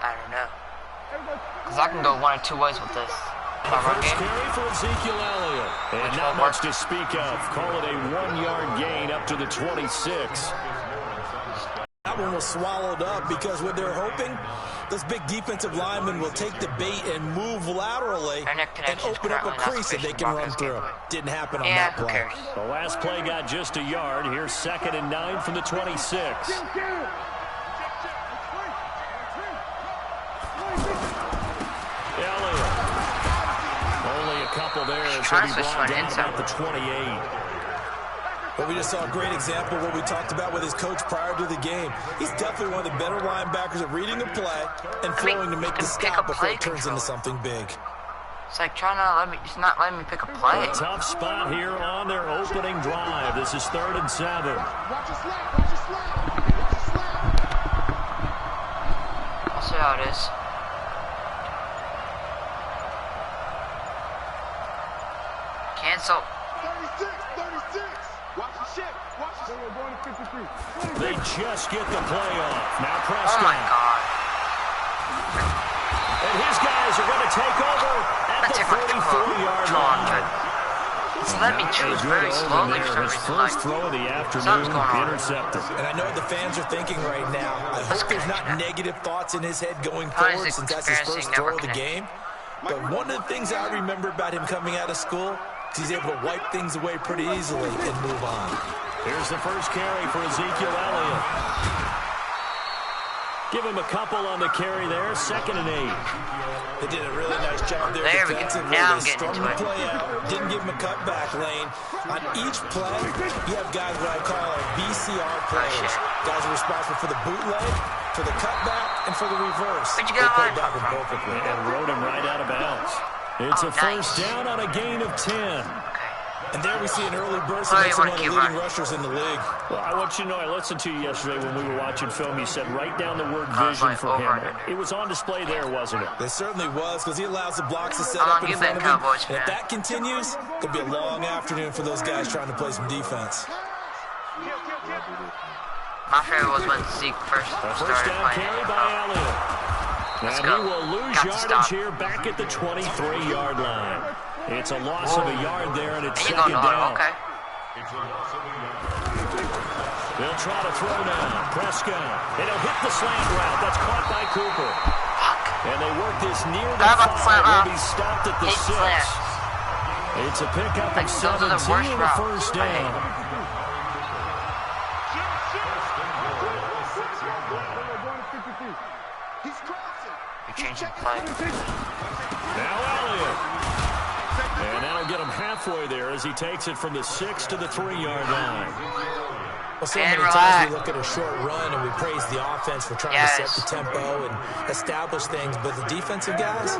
I don't know. Because I can go one of two ways with this. First carry for Ezekiel Elliott. And not much to speak of. Call it a 1-yard gain up to the 26. That one was swallowed up because what they're hoping, those big defensive linemen will take the bait and move laterally and open up a crease that they can run through. Didn't happen on that play. The last play got just a yard. Here's 2nd and 9 from the 26. Elliott. Only a couple there as he'll be brought down about the 28. But we just saw a great example of what we talked about with his coach prior to the game. He's definitely one of the better linebackers at reading a play and throwing to make the stop before it turns into something big. It's like trying to let me, it's not letting me pick a play. A tough spot here on their opening drive. This is 3rd and 7. I'll see how it is. Cancel. 36. Watch the shit. They just get the play off. Now Prescott. Oh my God. And his guys are going to take over at the 44-yard line. Just let me choose very slowly for his first throw of the afternoon, intercepted. And I know what the fans are thinking right now. I hope there's not negative thoughts in his head going forward since that's his first throw of the game. But one of the things I remember about him coming out of school, he's able to wipe things away pretty easily and move on. Here's the first carry for Ezekiel Elliott. Give him a couple on the carry there. 2nd and 8. They did a really nice job there defensively. Now I'm they getting strung the into it. play out, didn't give him a cutback lane. On each play, you have guys what I call our BCR players. Guys are responsible for the bootleg, for the cutback, and for the reverse. Where'd you they get played on? that one perfectly. And rode him right out of bounds. It's a first down on a gain of 10. And there we see an early burst that makes him one of the leading rushers in the league. Well, I want you to know, I listened to you yesterday when we were watching film. You said right down the word vision for him. It was on display there, wasn't it? It certainly was, because he allows the blocks to set up in front of him. And if that continues, it'll be a long afternoon for those guys trying to play some defense. My favorite was when Zeke first started down playing. Carry by Elliott. And he will lose yardage here back at the 23-yard line. It's a loss of a yard there, and it's 2nd down. Okay. They'll try to throw now. Prescott. And he'll hit the slant route. That's caught by Cooper. And they work this near the 5. He'll be stopped at the 6. It's a pickup of 17 and a first down. You're changing play. Now Elliott. And that'll get him halfway there as he takes it from the 6 to the 3-yard line. Well, so many times we look at a short run and we praise the offense for trying to set the tempo and establish things, but the defensive guys,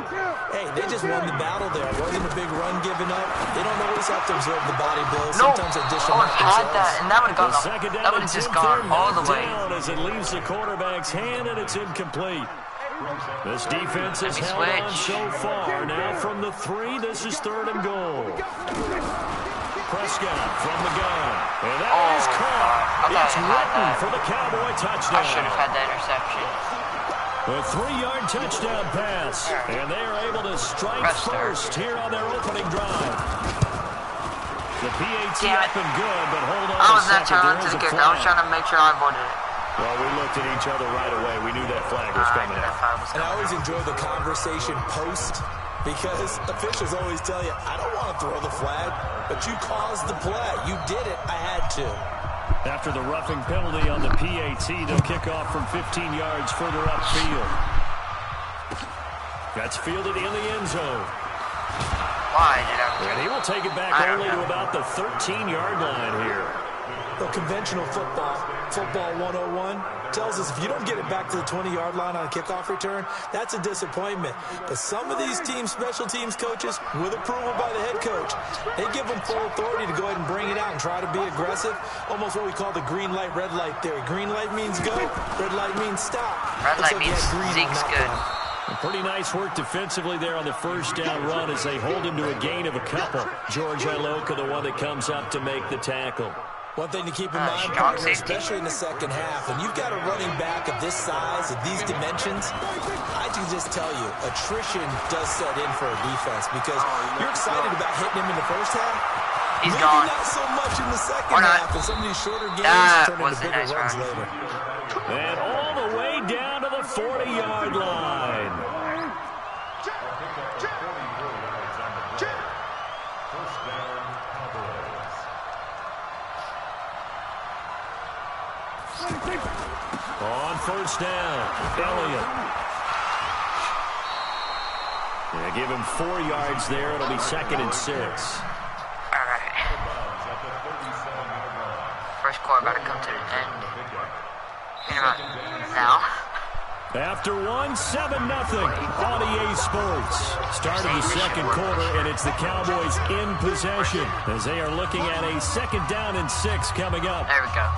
hey, they just won the battle there. It wasn't a big run given up. They don't always have to absorb the body blows. Sometimes they dish them up had that, and that would have gone. That would have just gone all the way. As it leaves the quarterback's hand, and it's incomplete. This defense has held on so far. Now from the 3, this is 3rd and goal. Prescott from the gun. And that is caught. It's written for the Cowboy touchdown. I should have had that interception. A 3-yard touchdown pass. And they are able to strike first here on their opening drive. The PAT up and good, but hold on. I was not trying to get that. I was trying to make sure I avoided it. Well, we looked at each other right away. We knew that flag was coming out. And I always enjoy the conversation post, because officials always tell you, I don't want to throw the flag, but you caused the play. You did it. I had to. After the roughing penalty on the PAT, they'll kick off from 15 yards further upfield. That's fielded in the end zone. Why did I? And he will take it back only to about the 13-yard line here. Well, conventional football 101, tells us if you don't get it back to the 20-yard line on a kickoff return, that's a disappointment. But some of these teams, special teams coaches, with approval by the head coach, they give them full authority to go ahead and bring it out and try to be aggressive. Almost what we call the green light, red light theory. Green light means go, red light means stop. Red light means Zeke's good. Pretty nice work defensively there on the first down run as they hold him to a gain of a couple. George Iloka, the one that comes up to make the tackle. One thing to keep in mind, partner, safety. especially in the second half, when you've got a running back of this size, of these dimensions, I can just tell you, attrition does set in for a defense because you're excited about hitting him in the first half. He's Maybe gone. not so much in the second half, and some of these shorter games turn into bigger runs later. And all the way down to the 40-yard line. On first down, Elliott. Yeah, give him 4 yards there. It'll be 2nd and 6. All right. First quarter about to come to an end. Now. After 1, 7-0 on EA Sports. Start of the second quarter, and it's the Cowboys in possession as they are looking at a 2nd down and 6 coming up. There we go.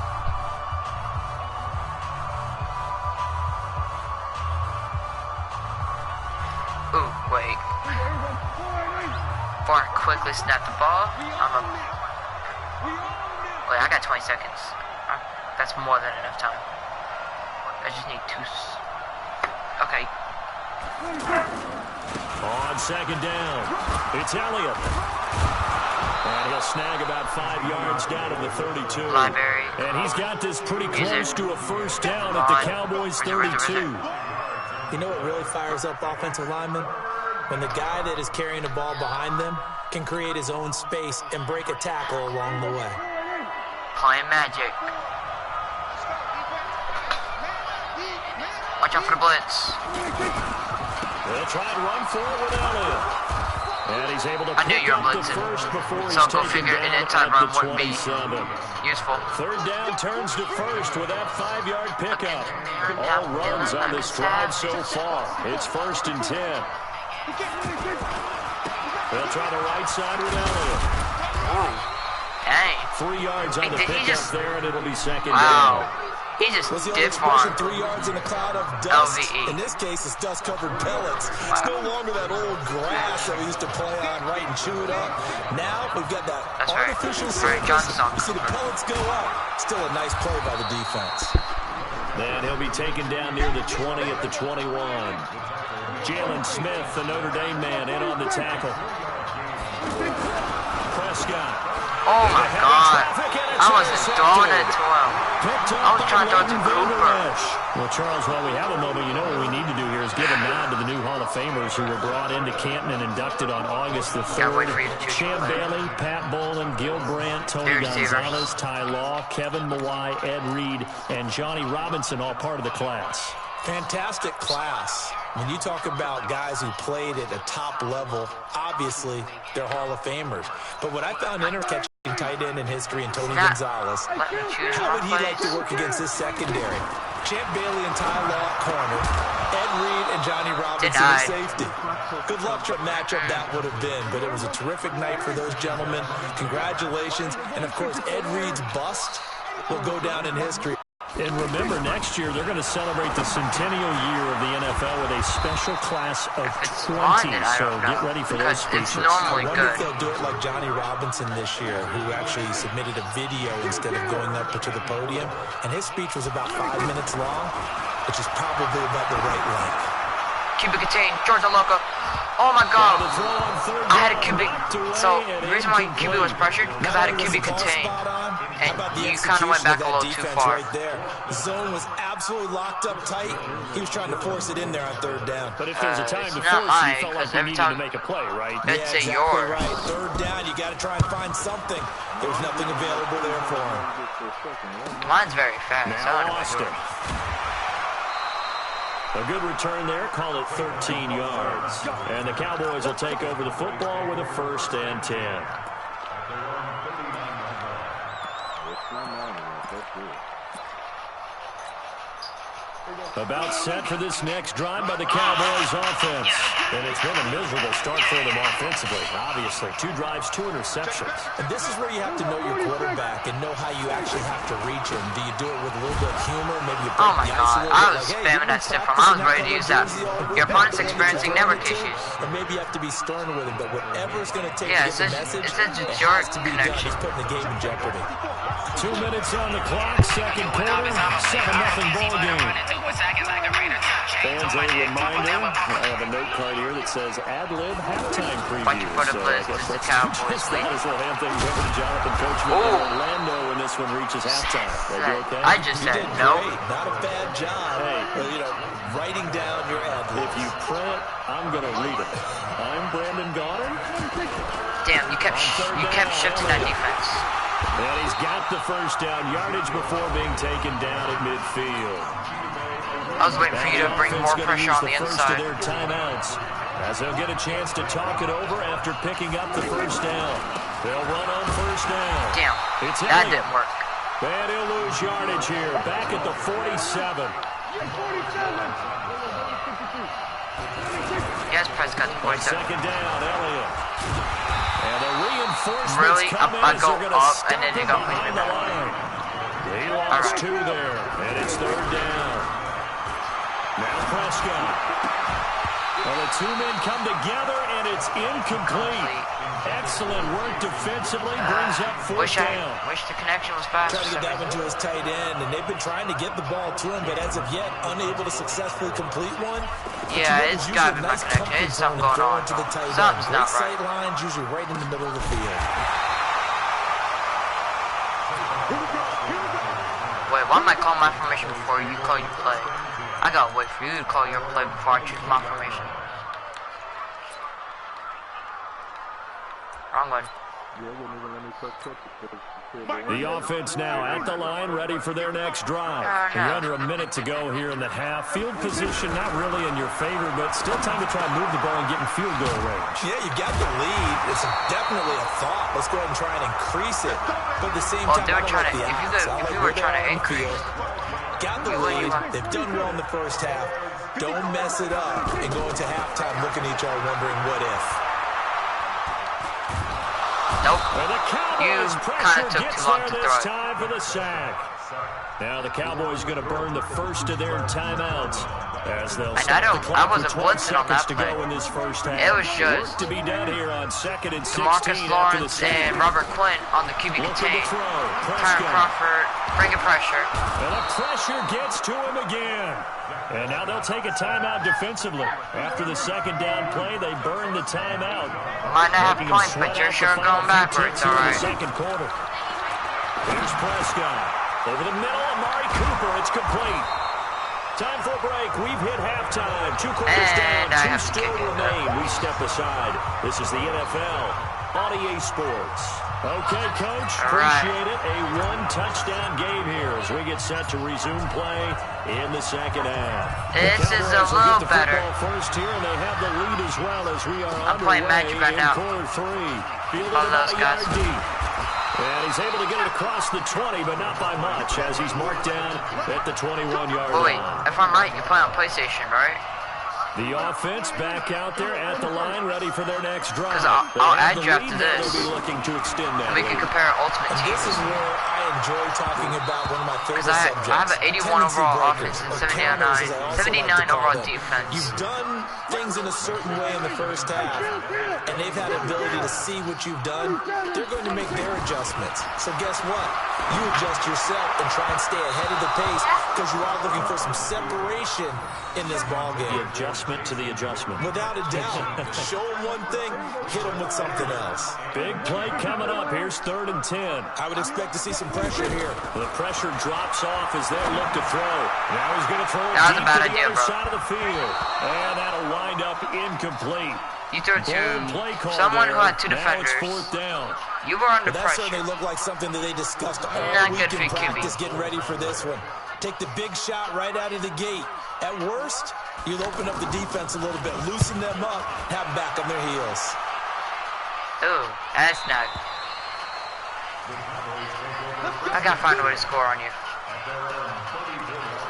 Ooh, wait. Before I quickly snap the ball, wait, I got 20 seconds. That's more than enough time. I just need 2. Okay. On 2nd down, it's Elliott. And he'll snag about 5 yards down to the 32. Library. And he's got this pretty close to a first down at the Cowboys' 32. You know what really fires up offensive linemen? When the guy that is carrying the ball behind them can create his own space and break a tackle along the way. Playing magic. Watch out for the blitz. They'll try and run for it with Elliott. And he's able to pick up the first before he's taken down at the 27. Useful. 3rd down turns to first with that 5-yard pickup. All runs on this drive so far. It's 1st and 10. They'll try the right side with Elliott. Ooh. Dang. 3 yards on the pickup there, and it'll be 2nd down. Wow. He just was the old did expression, farm. 3 yards in a cloud of dust. LVE. In this case, it's dust-covered pellets. Wow. It's no longer that old grass that we used to play on, right, and chew it up. Now we've got that artificial surface. You see the pellets go up. Still a nice play by the defense. Then he'll be taken down near the 20 at the 21. Jalen Smith, the Notre Dame man, in on the tackle. Prescott. Oh my God. I wasn't throwing it to him. I was trying to throw it to Cooper. Well, Charles, while we have a moment, you know what we need to do here is give a nod to the new Hall of Famers who were brought into Canton and inducted on August the 3rd. Champ Bailey, Pat Bowlen, Gil Brandt, Tony Gonzalez, Ty Law, Kevin Mawai, Ed Reed, and Johnny Robinson, all part of the class. Fantastic class. When you talk about guys who played at a top level, obviously they're Hall of Famers. But what I found interesting, tight end in history and Tony Gonzalez, how would he like to work against this secondary? Champ Bailey and Ty Law at corner, Ed Reed and Johnny Robinson at safety. Good luck to matchup that would have been, but it was a terrific night for those gentlemen. Congratulations. And of course, Ed Reed's bust will go down in history. And remember, next year they're going to celebrate the centennial year of the NFL with a special class of 20. So get ready for those speeches. I wonder if they'll do it like Johnny Robinson this year, who actually submitted a video instead of going up to the podium. And his speech was about 5 minutes long, which is probably about the right length. QB contain, Georgia Loco. Oh my God. I had a QB. So the reason why QB was pressured, because I had a QB contain. And you kind of went back a little too far. Right there. The zone was absolutely locked up tight. He was trying to force it in there on 3rd down. But if there's a time to force it, you felt like we needed to make a play, right? Let's say yours. Right. 3rd down, you got to try and find something. There's nothing available there for him. Mine's very fast. Now Austin. A good return there, call it 13 yards. And the Cowboys will take over the football with a 1st and 10. About set for this next drive by the Cowboys offense. And it's been a miserable start for them offensively. Obviously, 2 drives, 2 interceptions. And this is where you have to know your quarterback and know how you actually have to reach him. Do you do it with a little bit of humor? Maybe you break the ice a little bit. I was spamming that stiff arm. I was ready to use that. Your opponent's experiencing network issues. Or maybe you have to be stern with him, but whatever it's going to take to get the message, it has to be done. It's putting the game in jeopardy. 2 minutes on the clock, second quarter, 7-0 ball game. Fans, a reminder, I have a note card here that says ad-lib halftime preview. So I guess the Cowboys that is what hand things over to Jonathan Coachman in Orlando when this one reaches halftime. Okay? I just said no. Not a bad job. Hey, writing down your ad-libs. If you print, I'm going to read it. I'm Brandon Gaudin. Damn, you kept shifting that defense. And he's got the first down, yardage before being taken down at midfield. I was waiting for you to bring more pressure on the inside. Their timeouts, as they'll get a chance to talk it over after picking up the first down. They'll run on first down. Damn, that didn't work. And he'll lose yardage here, back at the 47. Yes, Prescott, the 47. Second down, Elliott. And the reinforcements really? I go up and then they go behind the line. He lost 2 there, and it's third down. Now Prescott. Well, the 2 men come together, and it's incomplete. Excellent work defensively, brings up fourth down. Wish the connection was faster. Trying to get that one to his tight end, and they've been trying to get the ball to him, but as of yet, unable to successfully complete one. Yeah, it's got to be my connection. There's something going on. Something's not right. Sight lines usually right in the middle of the field. Wait, why am I calling my formation before you call your play? I gotta wait for you to call your play before I choose my formation. Wrong one. The offense now at the line, ready for their next drive. We're under a minute to go here in the half. Field position not really in your favor, but still time to try and move the ball and get in field goal range. Yeah, you got the lead. It's definitely a thought. Let's go ahead and try and increase it. But at the same time, if you were trying to increase, got the lead. They've done well in the first half. Don't mess it up and go into halftime looking at each other wondering what if. Nope. You kind of took too long to throw it. Time for the sack. Now the Cowboys going to burn the first of their timeouts as they'll stop the clock with 12 seconds to go in this first half. It was just work to be done here on 2nd and 16 Demarcus Lawrence and Robert Quinn on the QB contain. Tyron Crawford bringing pressure. And the pressure gets to him again. And now they'll take a timeout defensively. After the second down play, they burn the timeout. Might not have points, but you're sure going backwards, all right. Second quarter. Here's Prescott. Over the middle, Amari Cooper. It's complete. Time for a break. We've hit halftime. 2 quarters down, 2 still remain. We step aside. This is the NFL on EA Sports. Okay, Coach. Appreciate it. A 1-touchdown game here as we get set to resume play in the second half. This is a little better. First here, and they have the lead as well as we are I'm playing Magic right now. Quarter 3. Fielded all those guys. And he's able to get it across the 20, but not by much, as he's marked down at the 21-yard line. Wait, if I'm right, you play on PlayStation, right? The offense back out there at the line, ready for their next drive. Because I'll add you after this. They'll be looking to extend that. We can compare Ultimate Team. This is where I enjoy talking about one of my favorite subjects. I have an 81 overall offense and 79 overall defense. You've done things in a certain way in the first half, and they've had the ability to see what you've done. They're going to make their adjustments. So guess what? You adjust yourself and try and stay ahead of the pace because you are looking for some separation in this ball game. The adjustment to the adjustment. Without a doubt. Show them one thing, hit them with something else. Big play coming up. Here's 3rd and 10. I would expect to see some pressure here. The pressure drops off as they look to throw. Now he's going to throw it deep to the other side of the field. And that'll wind up incomplete. You threw it to someone who had 2 defenders. Now it's 4th down. You were under pressure. That certainly looked like something that they discussed all week in practice, getting ready for this one. Take the big shot right out of the gate. At worst, you'll open up the defense a little bit, loosen them up, have them back on their heels. Ooh, that's not. I gotta find a way to score on you.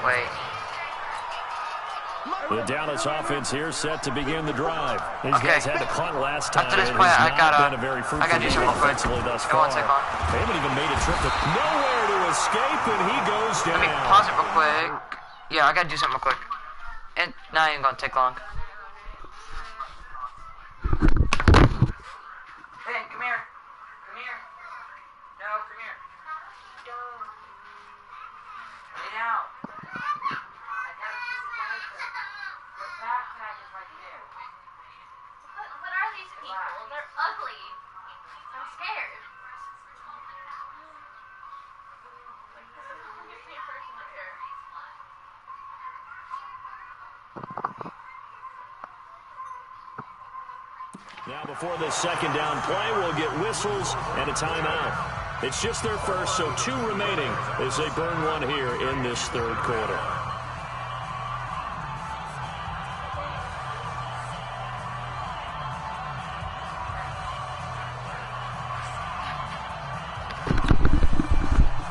Wait. The Dallas offense here set to begin the drive. These guys had to punt last time. After this play, I gotta do something real quick. Thus It far. won't take long. They haven't even made a trip to nowhere to escape, and he goes down. Let me pause it real quick. Yeah, I gotta do something real quick. And not even gonna take long. Ben, come here. Come here. No, come here. Lay down. What are these people? They're ugly. I'm scared. Now before this second down play, we'll get whistles and a timeout. It's just their first, so 2 remaining as they burn one here in this third quarter.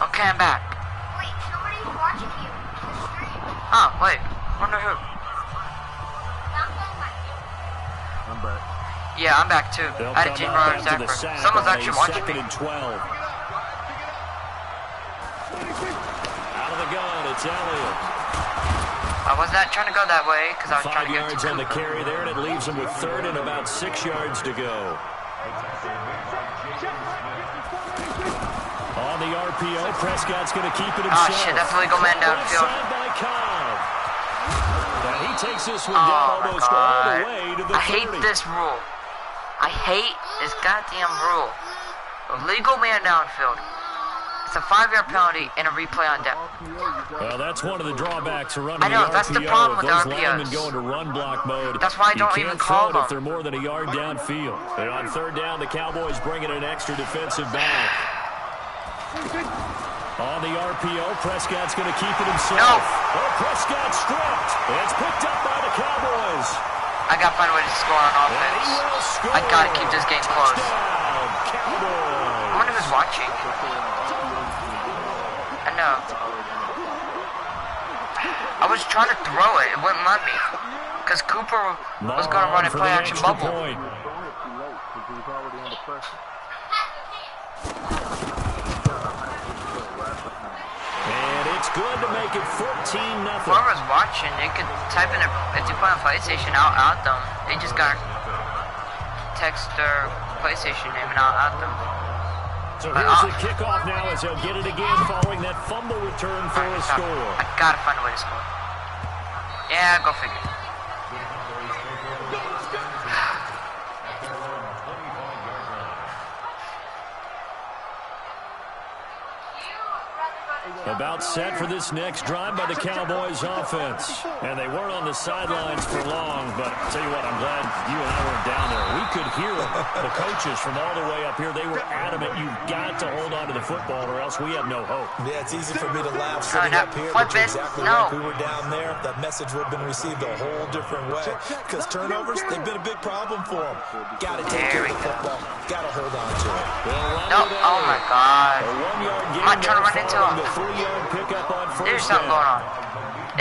Okay, I'm back. Wait, nobody's watching you. The stream. Oh, wait. Wonder who? I'm back. Yeah, I'm back too. They'll I had to come change up my after the Zachary. sack Someone's on actually a watching 2nd me. and 12. Out of the gun, it's Elliott. I was not trying to go that way because I was 5 trying to get yards to on the Cooper. carry there, and it leaves them with 3rd and about 6 yards to go. On the RPO, Prescott's going to keep it himself. Oh shit, that's a legal man downfield. Offside by Cobb. And he takes this one Oh down my almost all the god. way to the 30. I hate this rule. I hate this goddamn rule. A legal man downfield. It's a 5-yard penalty and a replay on deck. Well, that's one of the drawbacks of running I know, the that's the RPO. problem with If those RPOs. linemen go into run block mode, That's why I don't you even can't call throw it if them. they're more than a yard downfield. And on 3rd down, the Cowboys bring in an extra defensive back. On the RPO, Prescott's going to keep it himself. No. Oh, Prescott stripped. And it's picked up by the Cowboys. I gotta find a way to score on And he offense. will score. I gotta keep this game close. Touchdown, Cowboys. I wonder who's watching. I know. I was trying to throw it. It wouldn't let me. Because Cooper was going to run a For the play-action extra bubble. point. And it's good to make it 14-0. Whoever's watching, they could type in if you play on PlayStation, I'll out them. They just gotta text their PlayStation name and I'll out them. So here's the kickoff now as they'll get it again following that fumble return for a Stop. score. I gotta find a way to score. Yeah, go figure. About set for this next drive by the Cowboys offense. And they weren't on the sidelines for long, but I'll tell you what, I'm glad you and I weren't down there. We could hear the coaches from all the way up here. They were adamant, you've got to hold on to the football or else we have no hope. Yeah, it's easy for me to laugh sitting no, up here, flip but you're it. exactly No. right. If we were down there, that message would have been received a whole different way. Because turnovers, they've been a big problem for them. Got to take care of the football. Got to hold on to it. No, oh my god. A 1-yard gain I'm not trying to run into following him. the 3-yard pickup on first There's something down. going on.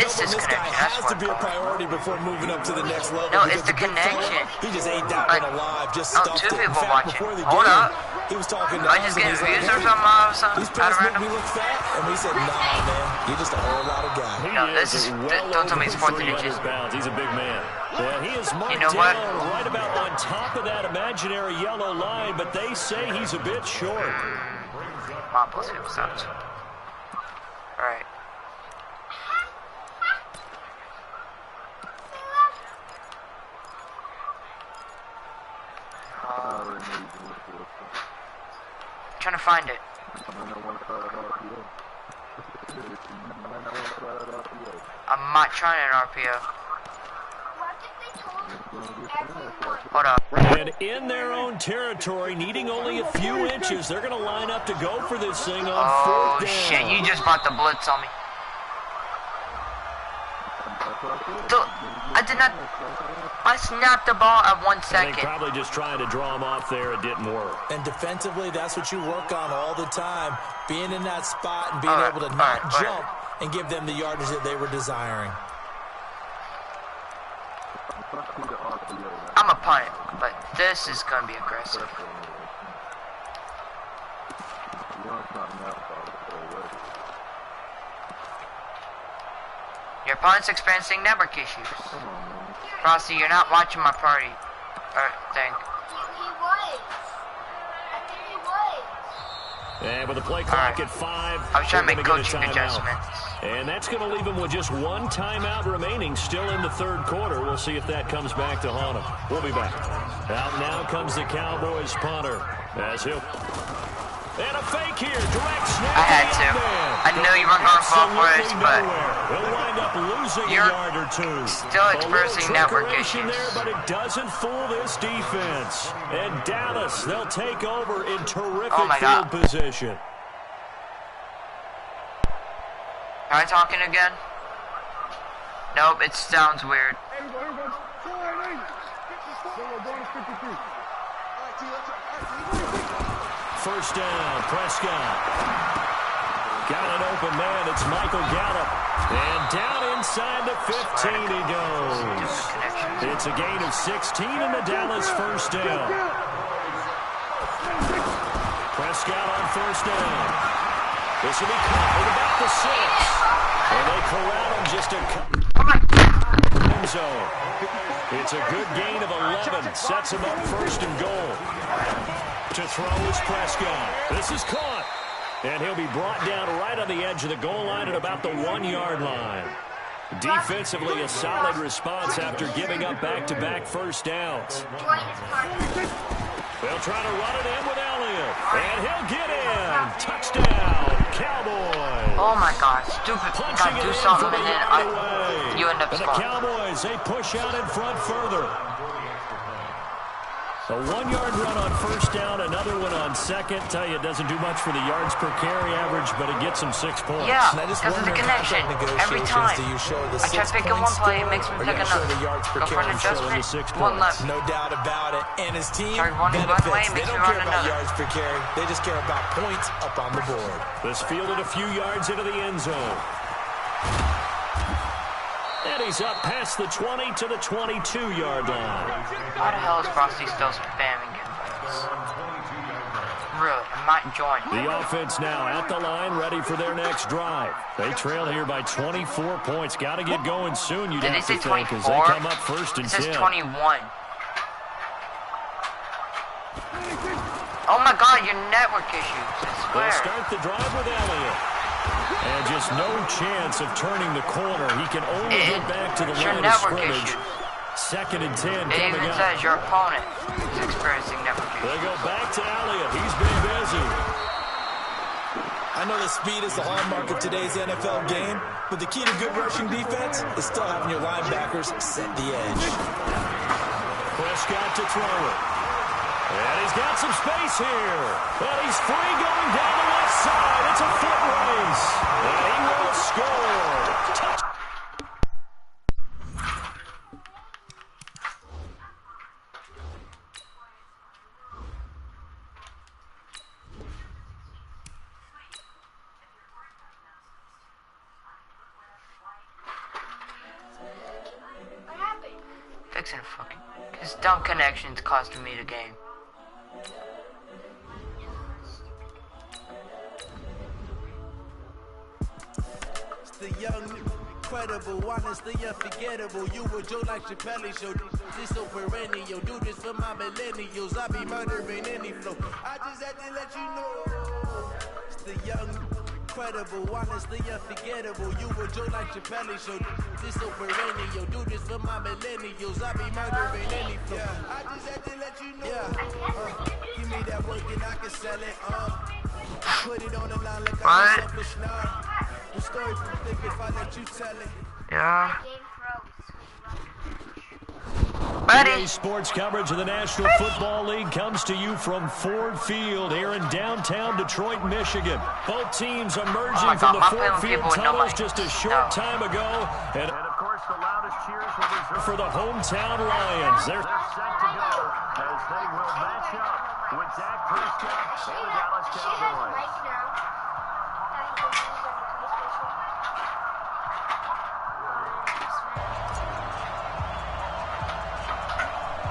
It's This guy disconnection. That's has what to be a priority before moving up to the next level. No, because it's the big fella, connection. He just ate that Like, one alive. Just oh, stuffed two it. In people fact, watching. before the Hold game, up. he was talking to I us, just and get he's like, views or "Hey, something these out pants of make random. me look fat." And we said, "Nah, man. You're just a whole lot of guy." He No, this is is- well don't tell me it's over 14 inches. 300 pounds. He's a big man. Yeah, he is marked know what? down right about on top of that imaginary yellow line, but they say he's a bit short. Mom plus people sounds. Alright. Trying to find it. I'm not trying an RPO. What if they told everyone? Hold up. And in their own territory, needing only a few inches, they're going to line up to go for this thing on Oh 4th down. shit, you just brought the blitz on me. I did not. I snapped the ball at 1 I think second. probably just trying to draw him off there. It didn't work. And defensively, that's what you work on all the time. Being in that spot and being All right, able to all not right, all right. jump and give them the yardage that they were desiring. I'm a punt, but this is gonna be aggressive. Your opponent's experiencing network issues. Frosty, you're not watching my party thing. He was. I think he was. And with the play clock at 5, I was trying to make coaching adjustments. And that's going to leave him with just one timeout remaining still in the third quarter. We'll see if that comes back to haunt him. We'll be back. Out now comes the Cowboys punter. As he'll... And a fake here. Direct snap. I had to. I know you weren't going to fall for it, but he'll wind up losing a you're yard or two. still experiencing network issues. There, but it doesn't fool this defense. And Dallas, they'll take over in terrific field position. Am I talking again? Nope, it sounds weird. First down, Prescott. Got an open man, it's Michael Gallup. And down inside the 15 he goes. It's a gain of 16 in the Dallas first down. Prescott on first down. This will be caught at about the 6. And they corral him just a end zone. It's a good gain of 11. Sets him up first and goal. To throw is Prescott. This is caught. And he'll be brought down right on the edge of the goal line at about the 1-yard line. Defensively, a solid response after giving up back-to-back first downs. They'll try to run it in with Elliott. And he'll get in. Touchdown, Cowboys. Oh my God, stupid. Gotta do something and then you end up scoring. And the Cowboys, they push out in front further. A 1-yard run on first down, another one on second. Tell you, it doesn't do much for the yards per carry average, but it gets them 6 points. Yeah, because of the connection. Every time. I try picking one play, it makes me pick another. Go for an adjustment, one left. No doubt about it. And his team benefits. They don't care about yards per carry. They just care about points up on the board. This fielded a few yards into the end zone. And he's up past the 20 to the 22-yard line. How the hell is Frosty still spamming it? Really, I'm not enjoying it. The offense now at the line, ready for their next drive. They trail here by 24 points. Got to get going soon, you'd have to think, as they come up first and 10. It says 21. Oh my God, your network issues, I swear. They'll start the drive with Elliott. And just no chance of turning the corner. He can only get back to the line of scrimmage. Second and 10 it coming even up. says your opponent is experiencing network issues. They go back to Elliott. He's been busy. I know the speed is the hallmark of today's NFL game, but the key to good rushing defense is still having your linebackers set the edge. Prescott to throw it. And he's got some space here. And he's free going down the left side. It's a foot race. And he will score. Touch. What happened? Fixing a fucking... His dumb connection's costing me the game. The young, incredible, honestly unforgettable. You were Joe like Chappelle show. This so perennial. Do this for my millennials. I be murdering any flow. I just had to let you know. It's the young, incredible, honestly unforgettable. You were Joe like Chappelle show. This so perennial. Do this for my millennials. I be murdering any flow. I just had to let you know. Give me that work and I can sell it. Put it on the line like I'm selfish now. The story from thick if I let you tell it. Yeah. Today's sports coverage of the National Football League comes to you from Ford Field here in downtown Detroit, Michigan. Both teams emerging from the Ford Field tunnels just a short time ago. And of course, the loudest cheers will be for the hometown Lions. They're set to go as they will match up with Dak Prescott and the Dallas Cowboys.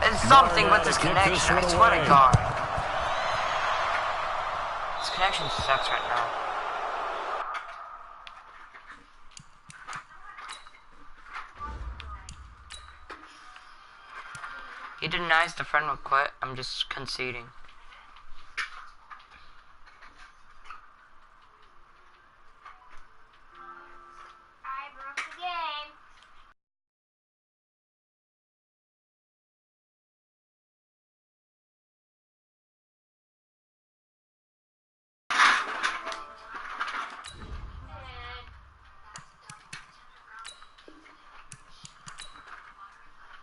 It's something with this connection, I swear to God. This connection sucks right now. He denies the friend will quit. I'm just conceding. I broke the game.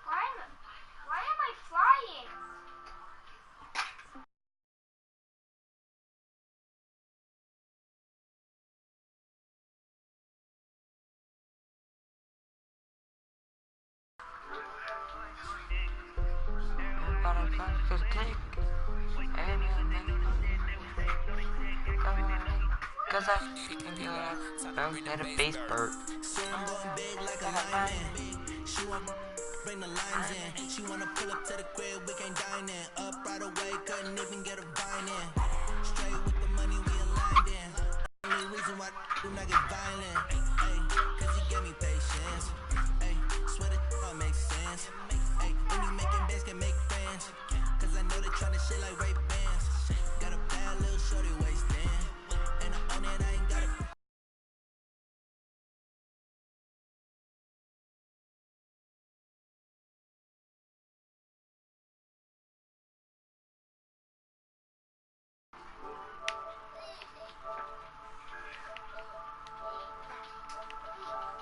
Why am I flying? Cause I can do it. Had a face burp. She want bring the lines in. She wanna pull up to the crib, we can't dine in. Up right away, couldn't even get a vine in.